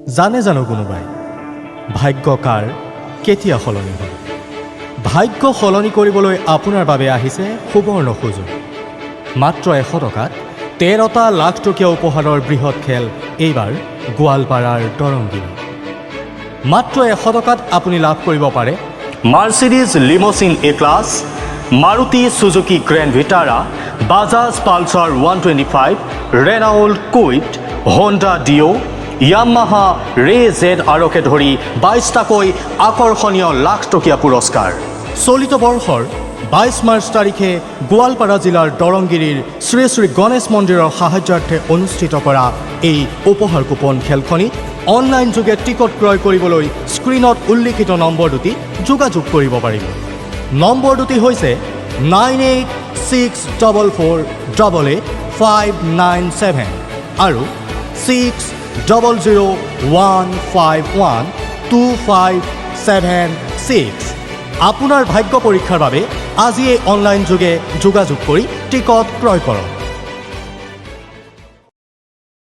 জানে জানো কোনোবাই ভাগ্য কাৰ কেতিয়া সলনি হয়? ভাগ্য সলনি কৰিবলৈ আপোনাৰ বাবে আহিছে সুবৰ্ণ সুযোগ। মাত্ৰ 100 টকাত 13টা লাখ টকীয়া উপহাৰৰ বৃহৎ খেল এইবাৰ গোৱালপাৰাৰ দৰংগিৰি। মাত্ৰ 100 টকাত আপুনি লাভ কৰিব পাৰে Mercedes limousine A class, Maruti Suzuki Grand Vitara, Bajaj Pulsar 125, Renault Kwid, Honda Dio', Yamaha Ray Z আৰকে ধৰি 22টাকৈ আকৰ্ষণীয় লাখ টকীয়া পুৰস্কাৰ। চলিত বৰ্ষৰ 22 মাৰ্চ তাৰিখে গোৱালপাৰা জিলাৰ দৰংগিৰিৰ শ্ৰী শ্ৰী গণেশ মন্দিৰৰ সাহায্যাৰ্থে অনুষ্ঠিত কৰা এই উপহাৰ কুপন খেলখনিত অনলাইন যোগে টিকট ক্ৰয় কৰিবলৈ স্ক্ৰীণত উল্লিখিত নম্বৰ দুটি যোগাযোগ কৰিব পাৰিব। নম্বৰ দুটি হৈছে 9864488597 আৰু 6001512576। আপোনাৰ ভাগ্য পৰীক্ষাৰ বাবে আজিয়েই অনলাইন যোগে যোগাযোগ কৰি টিকট ক্ৰয় কৰক।